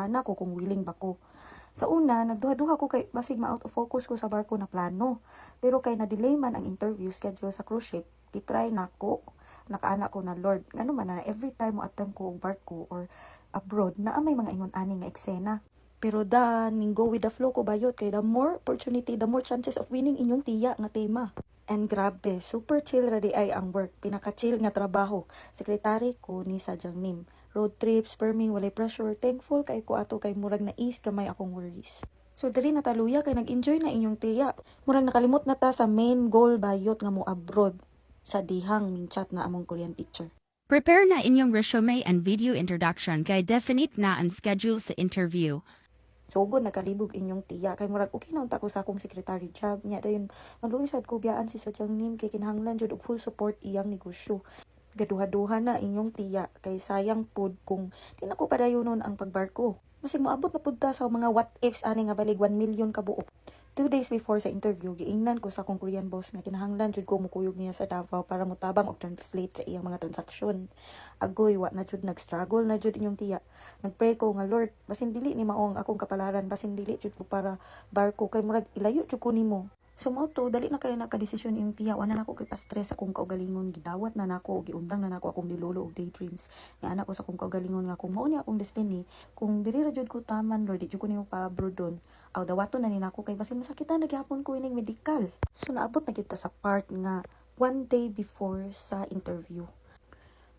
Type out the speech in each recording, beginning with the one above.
ana ko kung willing ba ko. Sa una, nagduha-duha ko kay basig ma-out of focus ko sa barko na plano. Pero kay na-delay man ang interview schedule sa cruise ship, titry na ko. Nakaana ko na Lord, ngano man na every time mo attempt ko og barko or abroad na may mga ingon ani nga eksena. Pero ning go with the flow ko bayot kay the more opportunity, the more chances of winning inyong tiya nga tema. And grabe, super chill ra di ay ang work. Pinaka-chill nga trabaho. Sekretary ko ni Sadyang Nim. Road trips, perming, walay pressure. Thankful kay ko ato kay murag na is kamay akong worries. So diri nataluya kay nag-enjoy na inyong tiya. Murag nakalimot na ta sa main goal bayot nga mo abroad. Sa dihang minchat na among Korean teacher. Prepare na inyong resume and video introduction kay definite na ang schedule sa interview. Sugod nakalibog inyong tiya kay murag okay na unta ko sa akong secretary job nya dayon maluisad ko biyaan si Sadyang Nim kay kinahanglan jud og full support iyang negosyo. Gaduha-duha na inyong tiya kay sayang pud kung di na ko padayonon ang pagbarko. Masig moabot na pud ta sa mga what ifs ani nga balig 1 million ka buok. 2 days before sa interview, giingnan ko sa akong Korean boss nga kinahanglan jud ko mukuyog niya sa Davao para mutabang og translate sa iyang mga transaksyon. Agoy, wa na jud nag-struggle na jud inyong tiya. Nagpray ko nga Lord, basin dili ni mao ang akong kapalaran, basin dili jud ko para barko kay murag ilayo jud ko nimo. Sumoto, dali na kayo nakadesisyon yung tiya. Wala na ako kay pa-stress akong kaugalingon. Gidawat na nako, giundang na nako akong nilolo og daydreams. Nga anak ko sa akong kaugalingon nga kung mao ni akong destiny, kung diri ra jud ko taman, Lord, di jud ko nimo pa-abroad doon. Aw dawaton na ni nako kay basin masakitan nagyapon ko ining medical. So naabot na kita sa part nga 1 day before sa interview.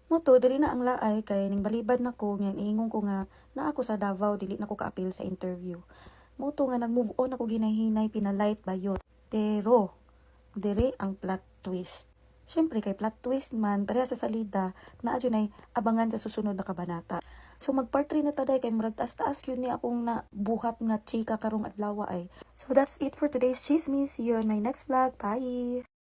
Moto, diri na ang laay kay ning balibad nako nga iingon ko nga naa ako sa Davao, dili na ko ka-appeal sa interview. Moto nga nag-move on ako ginay-hinay pinalight bayot. Pero, dire ang plot twist. Siyempre, kay plot twist man, pareha sa salida, na adyo na'y abangan sa susunod na kabanata. So, mag-part 3 na taday, kay murag taas-taas yun ni akong nabuhat nga chika karong adlaw ay. So, that's it for today's chismis. See you on my next vlog. Bye!